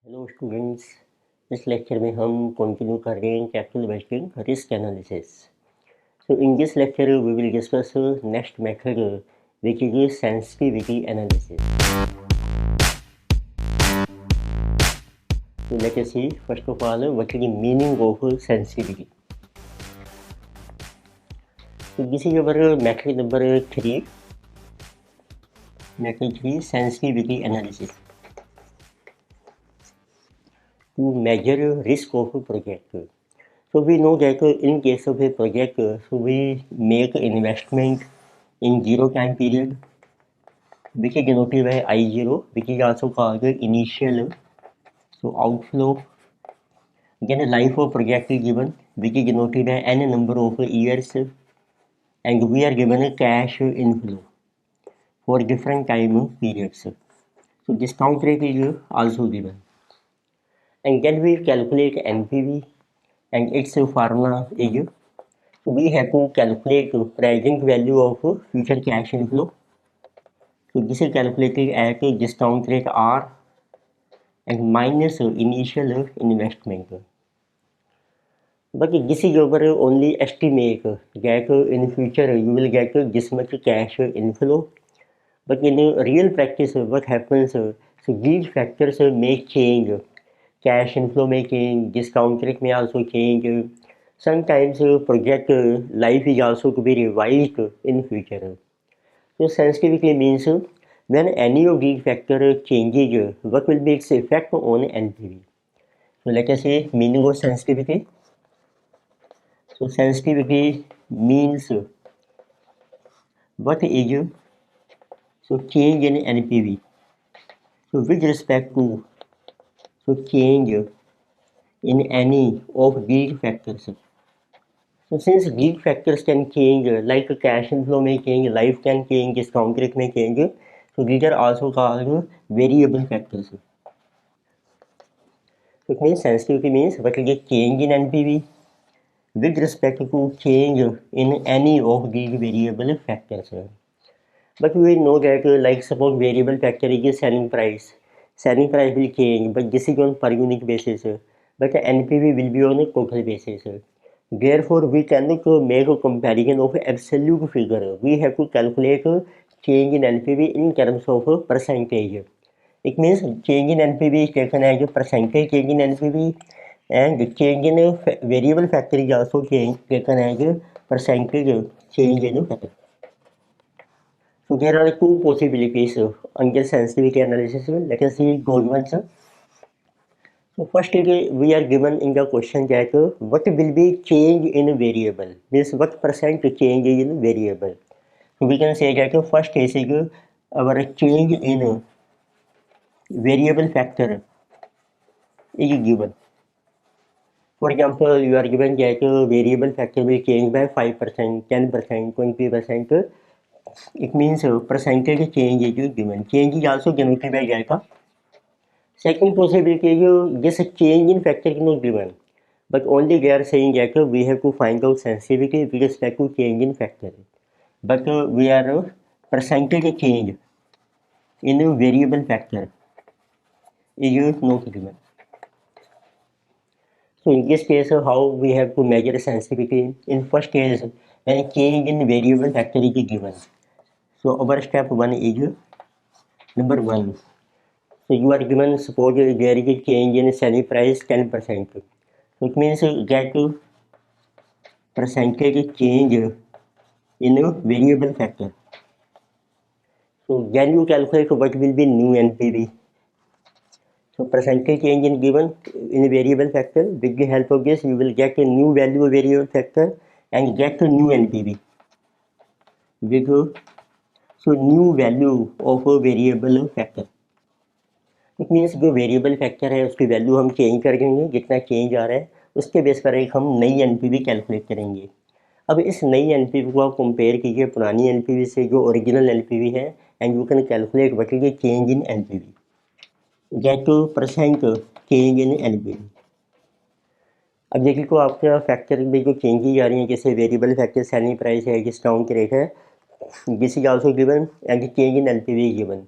Hello students. इस lecture में हम कंटिन्यू कर रहे हैं capital budgeting risk analysis. So in this lecture we will discuss next method which is sensitivity analysis. So let us see first of all what is the meaning of sensitivity. So this is our method number 3. Method 3, sensitivity analysis to measure risk of a project. So we know that in case of a project, so we make investment in zero time period, which is denoted by I0, which is also called initial outflow. Then the life of project is given, which is denoted by n number of years, and we are given a cash inflow for different time periods. So discount rate is also given, and then we calculate NPV, and its formula is, so we have to calculate present value of future cash inflow. So this is calculated at discount rate R and minus initial investment. But this is our only estimate that in future you will get this much cash inflow. But in real practice, what happens? So these factors may change. Cash inflow may change, discount rate may also change. Sometimes project life is also to be revised in future. So sensitivity means when any of these factors changes, what will be its effect on NPV? So let us say meaning of sensitivity. So sensitivity means what is change in NPV. So with respect to change in any of these factors. So since these factors can change, like cash inflow may change, life can change, discount rate may change, so these are also called variable factors. So it means sensitivity means what is the change in NPV with respect to change in any of these variable factors. But we know that like suppose variable factor is selling price. Selling price will change, but this is on per unit basis. But NPV will be on a total basis. Therefore, we cannot make a comparison of absolute figure. We have to calculate change in NPV in terms of percentage. It means change in NPV is taken as a percentage change in NPV, and change in variable factor is also taken as a percentage change in factor. So there are two possibilities under sensitivity analysis. Let us see those ones. So first we are given in the question that what will be change in a variable, means what percent change in variable. So we can say that first case is our change in variable factor is given. For example, you are given that variable factor will change by 5%, 10%, 20%. It means percentage change is given. Change is also given by that. Second possibility is this change in factor is not given, but only they are saying that we have to find out sensitivity with respect to change in factor. But we are percentage change in a variable factor is not given. So in this case, how we have to measure sensitivity? In first case, when change in variable factor is given. So our step 1 is number 1. So you are given, suppose there is a change in selling price 10%. So it means get percentage change in a variable factor. So can you calculate what will be new NPV? So percentage change is given in a variable factor. With the help of this, you will get a new value of variable factor and get a new NPV. So new value of a variable factor. It means जो variable factor है उसकी value हम change कर देंगे, जितना change आ रहा है उसके बेस पर एक हम नई एनपीवी कैलकुलेट करेंगे। अब इस नई एनपीवी को आप कंपेयर कीजिए पुरानी एनपीवी से जो ओरिजिनल एनपीवी है, and you can calculate what is the change in NPV, get percent change in NPV. अब देखिए को आपके फैक्टर में जो चेंजेज आ रही हैं, जैसे वेरिएबल फैक्टर सेलिंग प्राइस है, डिस्काउंट रेट है, this is also given and change in NPV is given.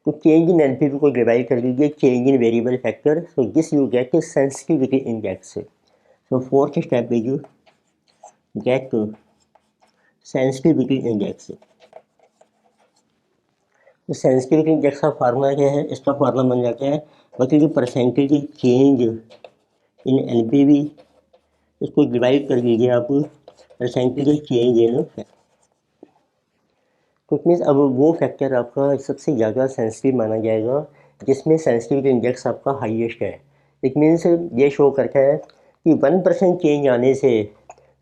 तो चेंज इन एनपीवी को डिवाइड कर दीजिए change in variable factor, so this you get sensitivity index. So fourth step is you get sensitivity index. तो sensitivity index का formula क्या है, इसका formula बन जाता है मतलब परसेंटेज चेंज इन एनपीवी, इसको डिवाइड कर दीजिए आप परसेंटेज चेंज इन। तो मीन्स अब वो फैक्टर आपका सबसे ज़्यादा सेंसिटिव माना जाएगा जिसमें सेंसिटिविटी इंडेक्स आपका हाईएस्ट है। इट मीन्स ये शो करता है कि 1% चेंज आने से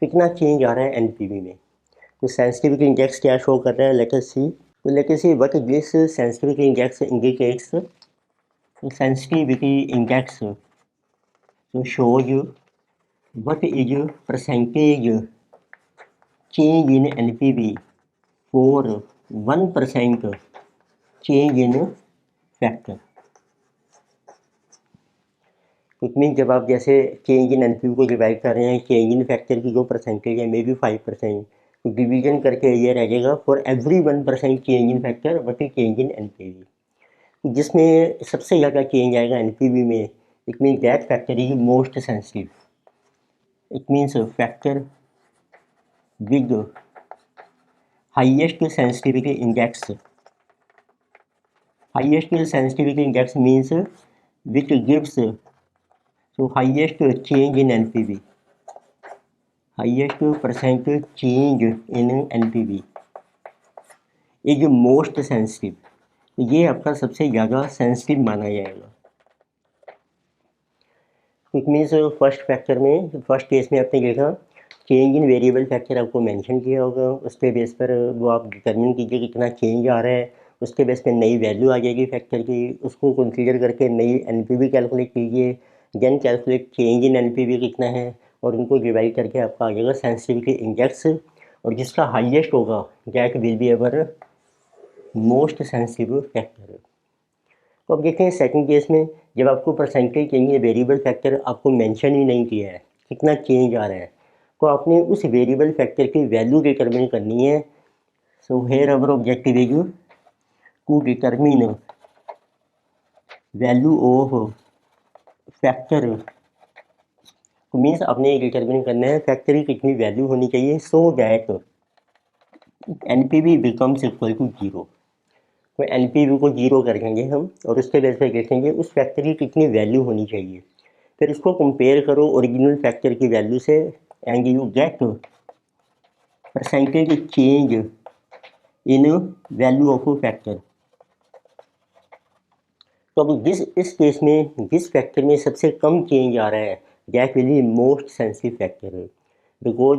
कितना चेंज आ रहा है एनपीवी में। तो सेंसिटिविटी इंडेक्स क्या शो कर रहा है, लेट अस सी। तो let us see what this sensitivity index indicates. Sensitivity index तो shows what is percentage change in NPV for 1% change in factor। It mean जब आप जैसे चेंज इन एनपीवी को डिवाइड कर रहे हैं, चेंज इन फैक्टर की जो परसेंटेज है मे बी 5%, तो डिवीजन करके ये रह जाएगा for every 1% change in factor what is change in NPV. जिसमें सबसे ज़्यादा चेंज आएगा एनपीवी में, it mean that factor is most sensitive. It means factor with highest sensitivity index। highest sensitivity index means which gives so highest change in NPV, highest percent change in NPV is most sensitive। तो ये आपका सबसे ज़्यादा sensitive माना जाएगा। It means first factor में, first case में आपने देखा चेंज इन वेरिएबल फैक्टर आपको मेंशन किया होगा, उसके बेस पर वो आप डिटरमिन कीजिए कितना चेंज आ रहा है, उसके बेस पे नई वैल्यू आ जाएगी फैक्टर की, उसको कंसीडर करके नई एनपीवी कैलकुलेट कीजिए, then calculate change in NPV कितना है और उनको डिवाइड करके आपका आ जाएगा सेंसिटिविटी इंडेक्स, और जिसका हाईएस्ट होगा that will be our most sensitive factor. तो अब देखते हैं सेकंड केस में, जब आपको परसेंटेज चाहिए वेरिएबल फैक्टर आपको मेंशन ही नहीं किया है कितना चेंज आ रहा है, तो आपने उस वेरिएबल फैक्टर की वैल्यू डिटरमिन करनी है। So here our objective is to determine value of factor. तो मीन्स आपने ये डिटरमिन करना है फैक्टर की कितनी वैल्यू होनी चाहिए so that NPV becomes equal to 0। तो एनपीवी को 0 कर देंगे हम और उसके बेस पर देखेंगे उस फैक्टर की कितनी वैल्यू होनी चाहिए, फिर इसको कंपेयर करो ओरिजिनल फैक्टर की वैल्यू से and you get percentage change in value of factor. तो अब इस केस में जिस फैक्टर में सबसे कम चेंज आ रहा है that will be most sensitive factor, because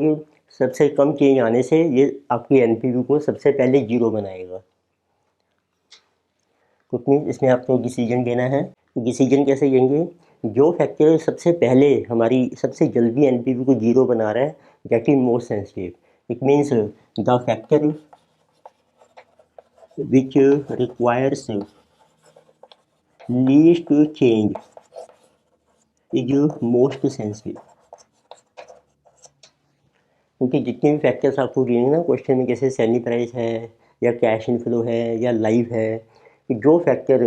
सबसे कम चेंज आने से ये आपकी एनपीवी को सबसे पहले 0 बनाएगा। तो मीन्स इसमें आपको डिसीजन देना है। डिसीजन कैसे देंगे, जो फैक्टर सबसे पहले हमारी सबसे जल्दी एनपीवी को 0 बना रहा है that is most sensitive. It means the factor which requires least change is most sensitive. क्योंकि जितने भी फैक्टर्स आपको दिए ना क्वेश्चन में, जैसे सेलिंग प्राइस है या कैश इनफ्लो है या लाइव है, जो फैक्टर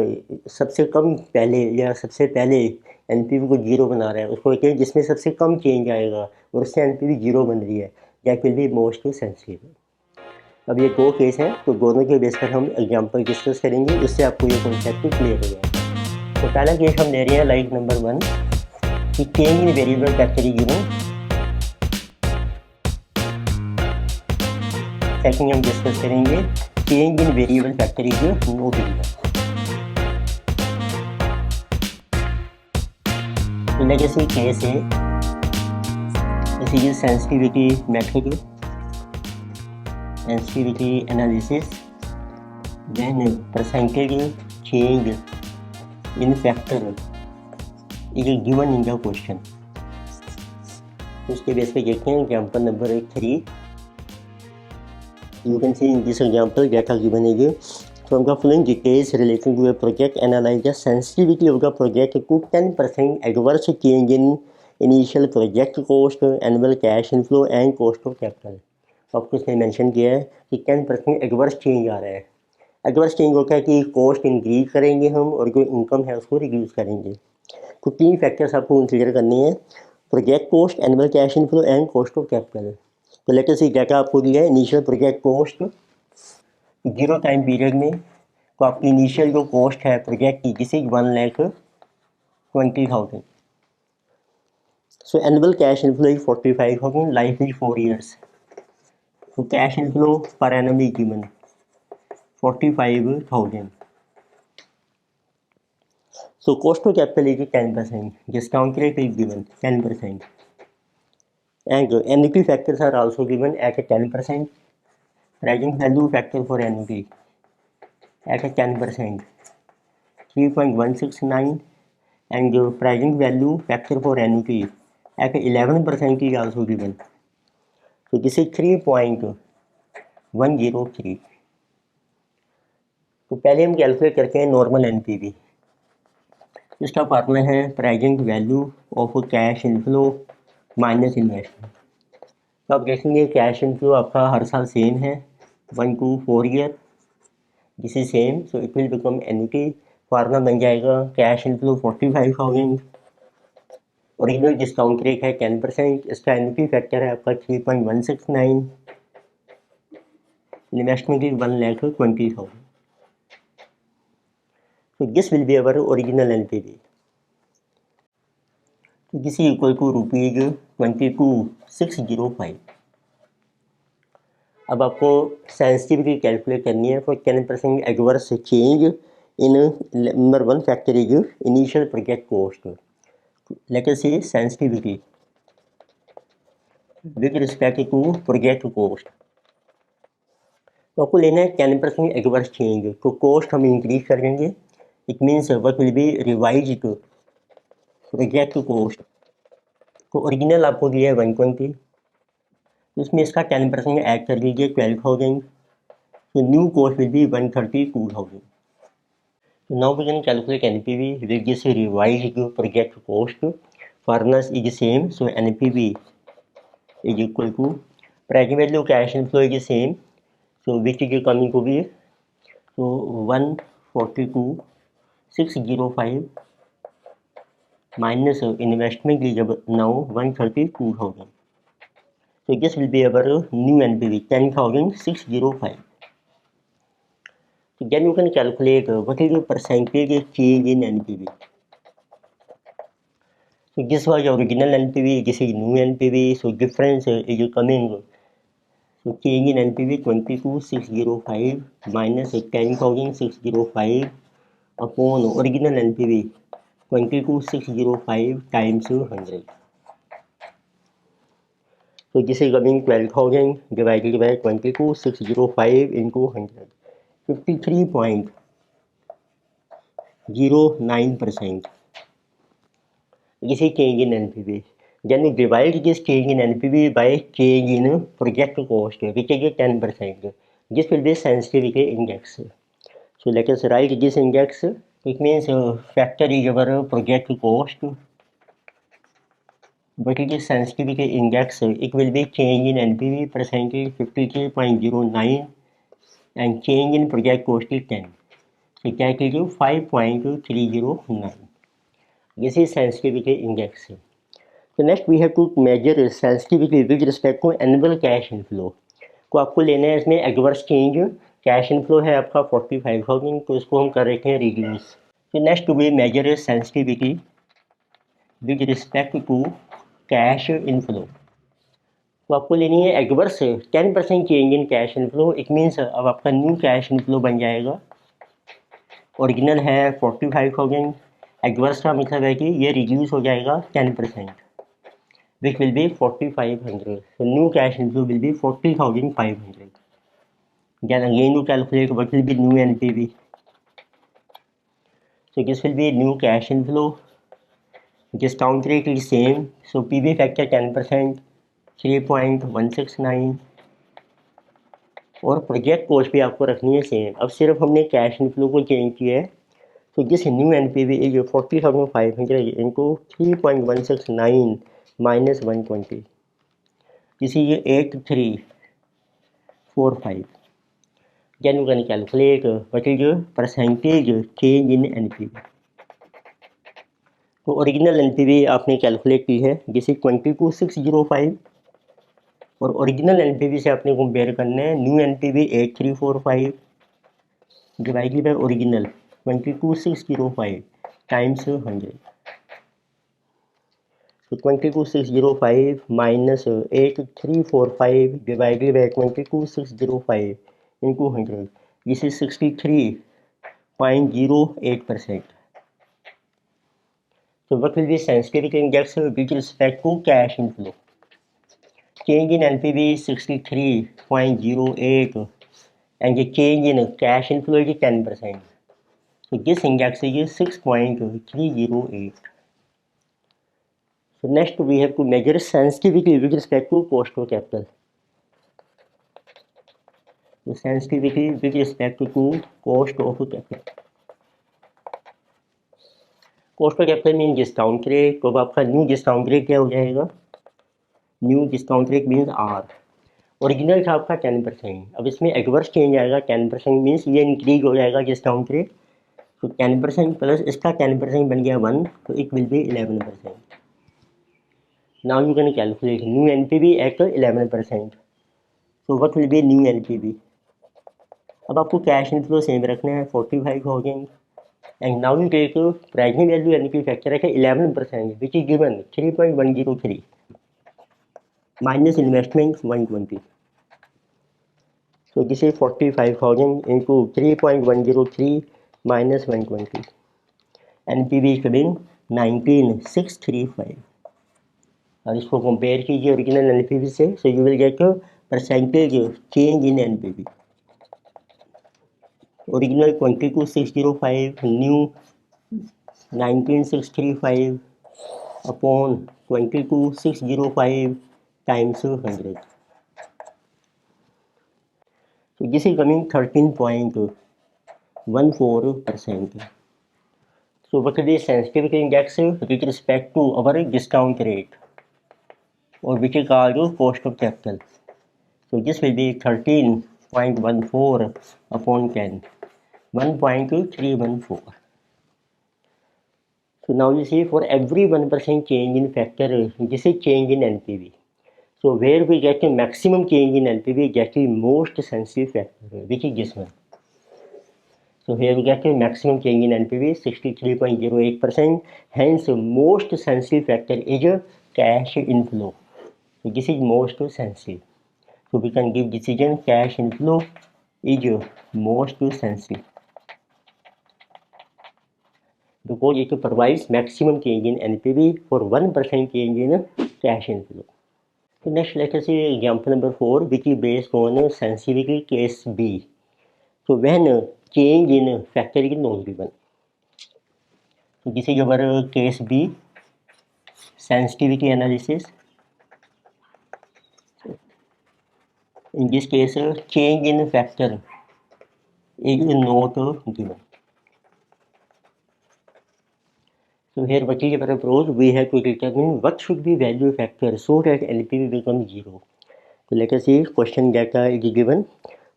सबसे कम पहले या सबसे पहले एनपीवी को 0 बना रहा है उसको कहते हैं जिसमें सबसे कम चेंज आएगा और उससे एनपीवी 0 बन रही है that will be most sensitive. अब ये 2 केस हैं, तो दोनों के बेस पर हम एग्जांपल डिस्कस करेंगे, उससे आपको ये कॉन्सेप्ट क्लियर हो जाएगा। तो पहला केस हम ले रहे हैं लाइक नंबर 1 कि change in variable factor is 0। Second हम डिस्कस करेंगे change in variable factor is not given. तो लेगेसी केस है, this is sensitivity method, sensitivity analysis, then percentage change in factor is given in the question। उसके base पे देखते हैं example number 3। You can see in this example data given is from the following details relating to a project, analyze the sensitivity of the project to 10% adverse change in initial project cost, annual cash inflow and cost of capital। आपको इसने mention किया है कि 10% adverse change आ रहा है, adverse change होता है कि कॉस्ट इंक्रीज करेंगे हम और जो इनकम है उसको रिड्यूस करेंगे। तो 3 फैक्टर्स आपको कंसीडर करने हैं, project cost, annual cash inflow and cost of capital. तो लेट अस सी डाटा आपको दिया है, initial project cost 0 time period में, तो आपकी इनिशियल जो कॉस्ट है प्रोजेक्ट की किसी 1,20,000। So annual cash inflow is 45,000, life is 4 years. So cash inflow per annum is given 45,000. So cost to capital is 10%. Discount rate is given 10%. And annuity factors are also given at a 10%. Present value factor for annuity at a 10%, 3.169, and present value factor for annuity at 11% is also given. So this is 3.103. तो पहले हम calculate करते हैं normal NPV. इसका formula है present value of cash inflow minus investment. तो आप देखेंगे कैश इनफ्लो आपका हर साल सेम है 1 to 4 year, this is same, so it will become annuity. Formula बन जाएगा cash inflow 45,000, original discount rate है 10%, इसका एन्युटी फैक्टर है आपका 3.169, investment is 1,20,000। So this will be our original NPV. So this is equal to rupees 22,605. अब आपको sensitivity calculate करनी है for 10% adverse change in number 1 factor is initial project cost. Let us see sensitivity with respect to project cost. तो आपको लेना है 10% adverse change, तो cost हम इंक्रीज कर देंगे। It means what will be revised project cost. तो original आपको दिया है 120, इसमें इसका 10% ऐड कर लीजिए 12,000, तो new cost will be 132,000। So now we can calculate NPV with this revised project cost. Formulas is same, so NPV is equal to present value cash inflow is same, so which is coming to be so 142,605 minus investment is now 132,000. So this will be our new NPV 10,605. So then you can calculate what is the percentage change in NPV. So this was original NPV, this is new NPV, so difference is coming. So change in NPV 22,605 minus 10,605 upon original NPV 22,605 times 100. So this is coming 12,000 divided by 22,605 into 100, 53.09%. This is change in NPV. Then we divide this change in NPV by change in project cost, which is 10%. This will be sensitivity index. So let us write this index. It means factor is our project cost. But it is sensitivity index. It will be change in NPV percentage 53.09 and change in project cost is 10. So that is 5.309. This is sensitivity index. So next we have to measure sensitivity with respect to annual cash inflow. तो आपको लेना है इसमें adverse change, cash inflow है आपका 45,000, तो इसको हम कर रहे हैं रिड्यूस। तो next we measure sensitivity with respect to cash inflow. तो आपको लेनी है adverse 10% change in cash inflow. It means अब आपका न्यू कैश इनफ्लो बन जाएगा, ओरिजिनल है 45,000, एडवर्स का मतलब है कि ये रिड्यूस हो जाएगा 10%, which will be 4,500. So new cash inflow will be 40,500. Then again you calculate what will be new NPV. So this will be new cash inflow. Discount rate is same. So PV factor 10%, 3.169. और project cost भी आपको रखनी है same. अब सिर्फ हमने cash inflow को change किया है। तो this new NPV is 40,500 into 3.169 minus 120. This is 8345. Then we're going to calculate what is the percentage change in NPV. तो ओरिजिनल NPV आपने कैलकुलेट की है जिसे 22605 और ओरिजिनल NPV से आपने कंपेयर करना है new NPV 8345 divided by original 22605 times 100. So 22605 minus 8345 divided by 22605 into 100. This is 63.08%. So what will be sensitivity index with respect to cash inflow? Change in NPV is 63.08 and the change in cash inflow is 10%. So this index is 6.308. So next we have to measure sensitivity with respect to cost of capital. So sensitivity with respect to cost of capital. Cost of capital means discount rate. तो अब आपका new discount rate क्या हो जाएगा? New discount rate means R. Original था आपका 10%. अब इसमें एडवर्स चेंज आएगा 10% मीन्स ये इंक्रीज हो जाएगा डिस्काउंट रेट. तो 10% प्लस इसका 10% बन गया 1, तो it will B 11%. Now you can calculate new NPV at 11%. So what will be new NPV? अब आपको कैश इनफ्लो सेम रखना है 45,000 and now you take present value NPV factor है 11% which is given 3.103 minus investment 120. So this is 45,000 into 3.103 minus 120. NPV is coming 19,635. और इसको compare कीजिए original NPV से. So you will get percentage change in NPV. Original 22605 new 19635 upon 22605 times 100. So this is coming 13.14%. So what is the sensitivity index with respect to our discount rate, or which is called cost of capital? So this will be 13.14 upon 10, 1.314. So now you see for every 1% change in factor, this is change in NPV. So where we get a maximum change in NPV, get the most sensitive factor, which is this one. So here we get a maximum change in NPV 63.08%. Hence most sensitive factor is cash inflow. So this is most sensitive. So we can give decision cash inflow is most sensitive because it provides maximum change in NPV for 1% change in cash inflow. So next let us see example number 4, which is based on sensitivity case B. So when change in factor is not given. So this is our case B, sensitivity analysis. In this case, change in factor is not given. So here what is our approach? We have to determine what should be value factor so that NPV becomes 0. So let us see question data is given.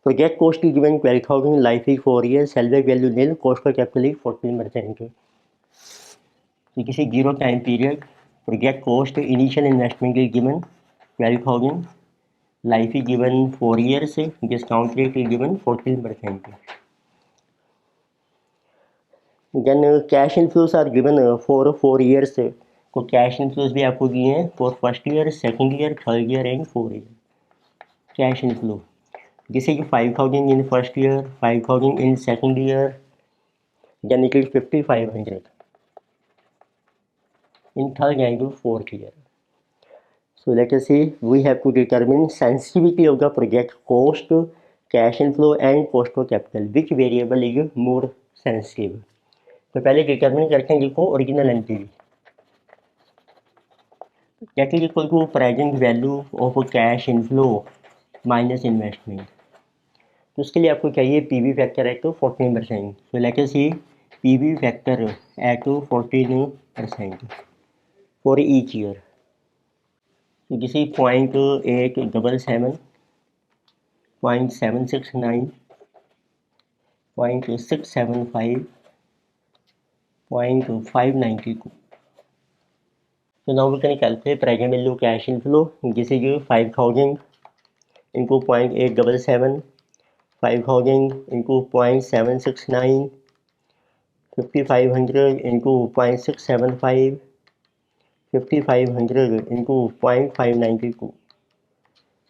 Project cost is given 12,000, life is 4 years, salvage value nil, cost of capital is 14%. So this is 0 time period. Project cost initial investment is given 12,000. Life is given 4 years, discount rate is given 14%. Then cash inflows are given for 4 years. तो cash inflows भी आपको दिए हैं for first year, second year, third year and 4 year. Cash inflow जैसे कि 5,000 in first year, 5,000 in second year, then it is 5,500 in third and fourth year. So let us see, we have to determine sensitivity of the project cost, cash inflow and cost of capital. Which variable is more sensitive? तो पहले determine करते हैं लिखो original NPV. That is equal to present value of cash inflow minus investment. तो उसके लिए आपको चाहिए PV factor at 14%. So let us see PV factor at 14% for each year. So this is 0.877, 0.769, 0.675, 0.592. So now we can calculate present value cash inflow. This is 5,000 into 0.877, 5,000 into 0.769, 5,500 into 0.675, 5,500 into 0.592.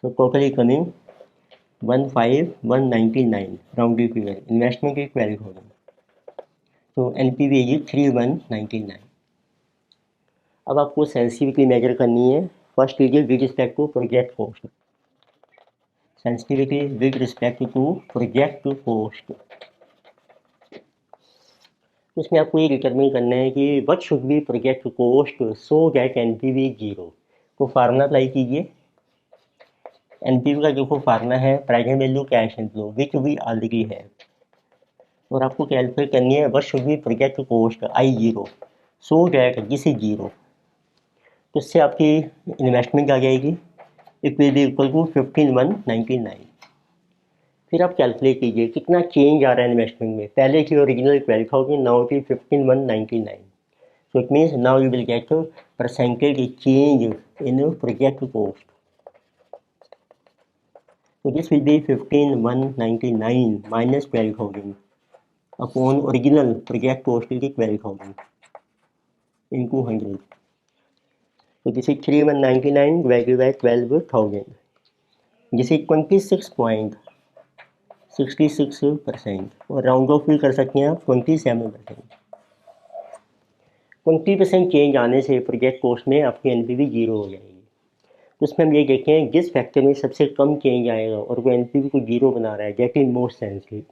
So totally coming 15,199 rounded figure. Investment is 12,000. So NPV is 3,199. अब आपको sensitivity measure करनी है. First लीजिए with respect to project cost. Sensitivity with respect to project cost. उसमें आपको ये determine करना है कि what should be project cost so that NPV zero. तो फार्मूला अप्लाई कीजिए. एनपीवी का देखो फार्मूला है present value cash inflow which we already है, और आपको कैलकुलेट करनी है what should be project cost I zero so that this is zero. तो इससे आपकी इन्वेस्टमेंट आ जाएगी, it will be equal to 15,199. फिर आप कैलकुलेट कीजिए कितना चेंज आ रहा है इन्वेस्टमेंट में. पहले की original 12,000, now it is 15,199. So it means now you will get a percentage change in project cost. So this will be 15,199 minus 12,000 upon original project cost is 12,000 into 100. So this is 3,199 divided by 12,000. This is 26.66%, और round of भी कर सकते हैं आप 27%. 20% change आने से project cost में आपकी एनपीवी जीरो हो जाएगी. तो उसमें हम ये देखें हैं जिस फैक्टर में सबसे कम चेंज आएगा और वो एनपीवी को जीरो बना रहा है, दैट इज मोस्ट सेंसिटिव.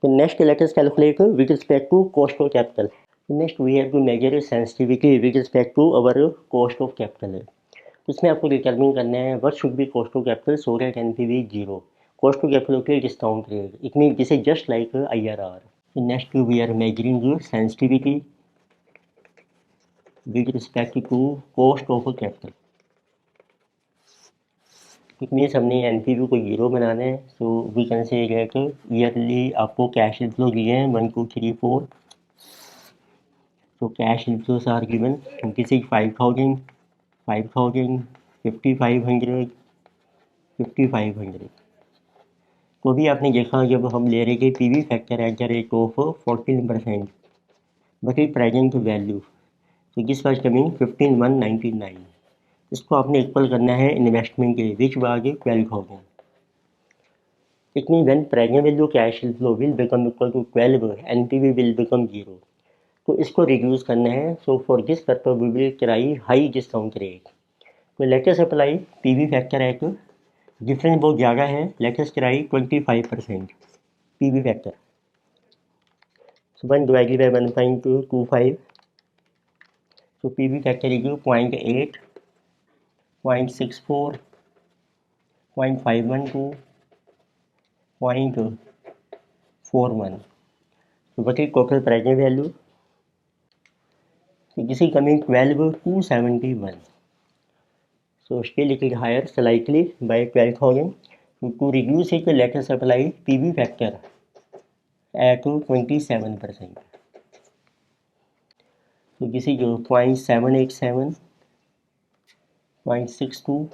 तो next let us calculate with respect to cost of capital. Next we have to measure sensitivity with respect to our cost of capital. तो इसमें आपको डिटरमिन करना है what should be cost of capital so that NPV zero. Cost of capital होती है discount rate, it mean this is just like IRR. Next we are measuring sensitivity with respect to cost of capital. It means हमने NPV को zero बनाना है. So we can say that yearly आपको cash inflow दिए हैं 1 2 3 4. So cash inflows are given. This is 5,000, 5,000, 5,500, 5,500. तो भी आपने देखा जब हम ले रहे थे PV factor at the rate of 14%, but it present value. तो दिस वाज कमिंग 15,199. इसको आपने इक्वल करना है इन्वेस्टमेंट के which was 12,000. It mean when present value cash inflow will become equal to 12, NPV will become zero. तो इसको reduce करना है. So for this purpose we will try high discount rate. तो let us apply PV factor at, difference बहुत ज़्यादा है, let us try 25% PV factor. So 1 divided by 1.25. So PV factor is 0.8, 0.64, 0.512, 0.41. So what is total present value? So this is coming 12,271. So still it is higher slightly by 12,000. To reduce it, let us apply PV factor at 27%. So this is 0.787, 0.62,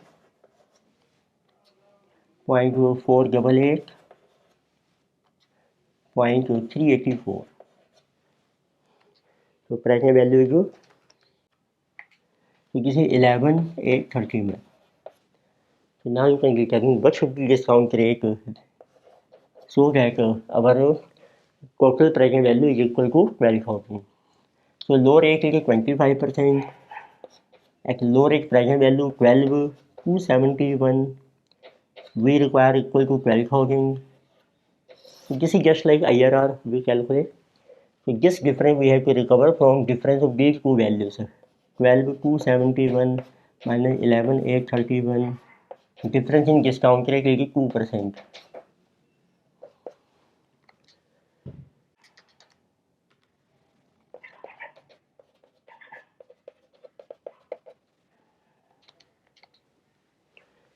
0.488, 0.384. So present value is so this is 11,831. So now you can determine what should be discount rate so that our total present value is equal to 12,000. So low rate is 25%. At low rate present value 12,271. We require equal to 12,000. So this is just like IRR we calculate. So this difference we have to recover from difference of these two values. 12,271 minus 11,831. Difference in discount rate is 2%.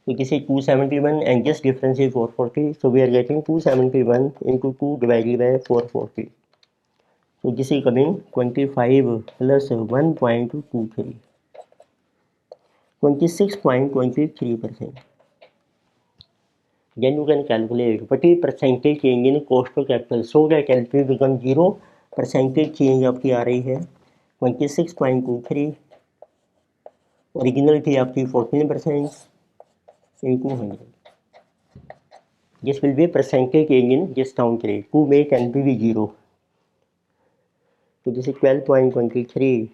So this is 271 and this difference is 440. So we are getting 271 into 2 divided by 440. So this is coming 25 plus 1.23. 26.23%. Then you can calculate what is percentage change in cost of capital so that LP become 0. Percentage change आपकी आ रही है 26.23, original थी आपकी 14% into 100. This will be percentage change in discount rate to make NPV 0. So this is 12.23.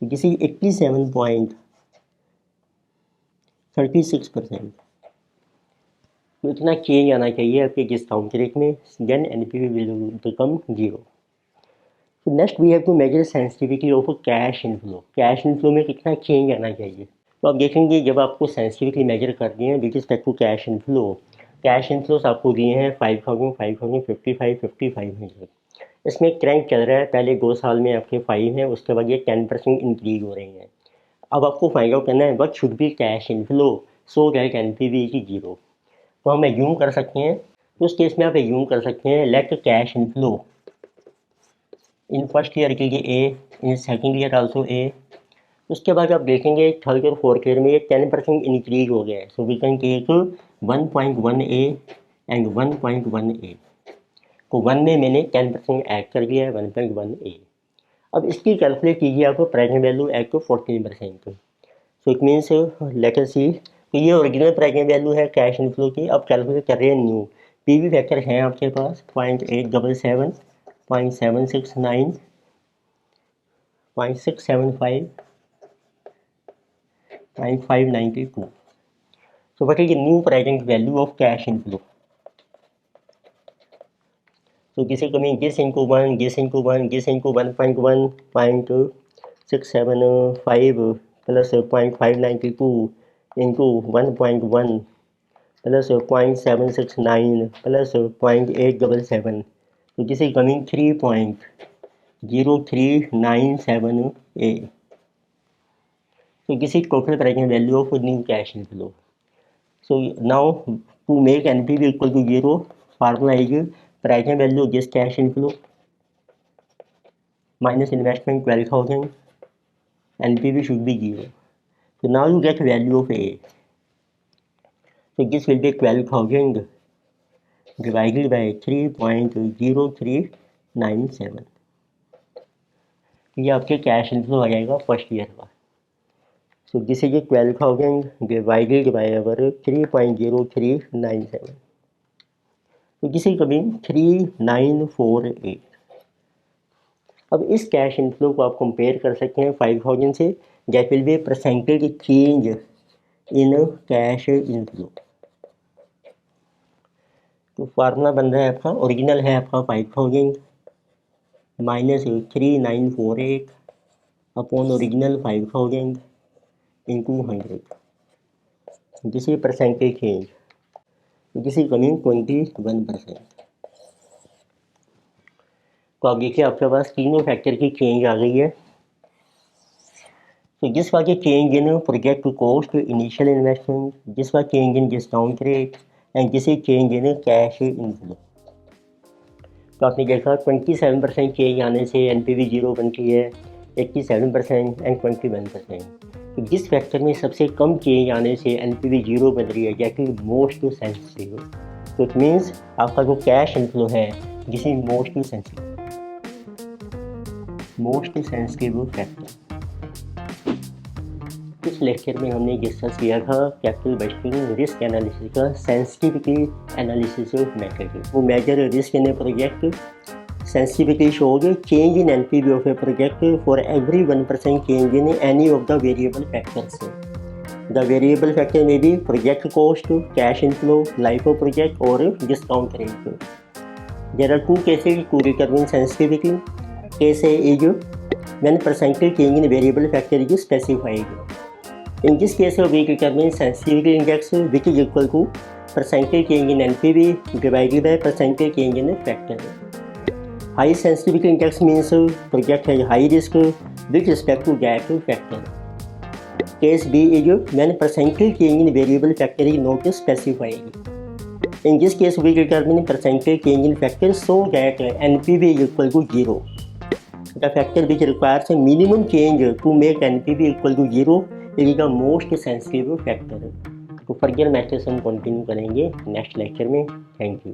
This is 87.36%. तो इतना change आना चाहिए आपके डिस्काउंट रेट में, देन एनपीवी विल बिकम 0. तो next we have to measure sensitivity of cash inflow. Cash inflow में कितना change आना चाहिए. तो आप देखेंगे जब आपको सेंसिटिविटी मेजर करनी है with respect to cash inflows आपको दिए हैं 5000, 5000, 55, 5500. इसमें क्रैंक चल रहा है, पहले 2 साल में आपके 5 हैं, उसके बाद ये 10% इंक्रीज हो रहे हैं. अब आपको फाइंड आउट करना है what should be cash inflow so that NPV is 0. तो हम एज्यूम कर सकते हैं, तो उस केस में आप एज्यूम कर सकते हैं let cash inflow in first year के लिए A, in second year also A. उसके बाद आप देखेंगे थर्ड और फोर्थ ईयर में ये 10% इंक्रीज हो गया है. So we can take 1.1 A and 1.1 A. तो 1 में मैंने 10% ऐड कर दिया है 1.1 ए. अब इसकी कैलकुलेट कीजिए आप present value add to 14%. So it means let us see. तो ये ओरिजिनल प्रेजेंट वैल्यू है कैश इनफ्लो की. अब कैलकुलेट कर रहे हैं न्यू. पीवी फैक्टर हैं आपके पास 0.877, 0.769, 0.675, 0.592. So what is the new present value of cash inflow? So this is coming this into 1, this into 1, this into 1.1, 0.675 plus 0.592 into 1.1 plus 0.769 plus 0.877. So this is coming 3.0397A. So this is total present value of new cash inflow. So now to make NPV equal to 0, formula is present value of this cash inflow minus investment 12,000. NPV should be 0. So now you get value of A. So this will be 12,000 divided by 3.0397. ये आपके cash inflow आ जाएगा first year का. So this is 12,000 divided by our 3.0397. तो this is coming 3948. अब इस cash inflow को आप compare कर सकते हैं 5,000 से. That will be percentage change in cash inflow. तो फार्मूला बन रहा है आपका, ओरिजिनल है आपका 5,000 minus 3948 upon original 5,000 into 100. This is percentage change. This is coming 21%. तो आप देखिए आपके पास तीनों फैक्टर की चेंज आ गई है. तो जिस बात ये change in project cost, initial investment, जिस बात change in discount rate and जिस चेंज इन कैश इनफ्लो. तो आपने देखा 27% चेंज आने से एनपीवी 0 बनती है, 87% एंड 21%. जिस फैक्टर में सबसे कम चेंज आने से एनपीवी 0 बन रही है जैसे मोस्ट सेंसिटिव. तो इट मीन्स आपका जो कैश इनफ्लो है this is most sensitive factor. इस लेक्चर में हमने डिस्कस किया था कैपिटल बजटिंग रिस्क एनालिसिस का सेंसिटिविटी एनालिसिस मेथड. वो measure risk in a project. Sensitivity shows change in NPV of a project for every 1% change in any of the variable factors. The variable factor may be project cost, cash inflow, life of project or discount rate. There are two cases to determine sensitivity. Case A is when percentage change in variable factor is specified. In this case, we determine sensitivity index which is equal to percentage change in NPV divided by percentage change in factor. High sensitivity index means project has high risk with respect to that factor. case B is when percentage change in variable factor is not specified. In this case, we determine percentage change in factor so that NPV is equal to 0. The factor which requires a minimum change to make NPV equal to 0 is the most sensitive factor. तो further methods हम continue करेंगे next lecture में। Thank you.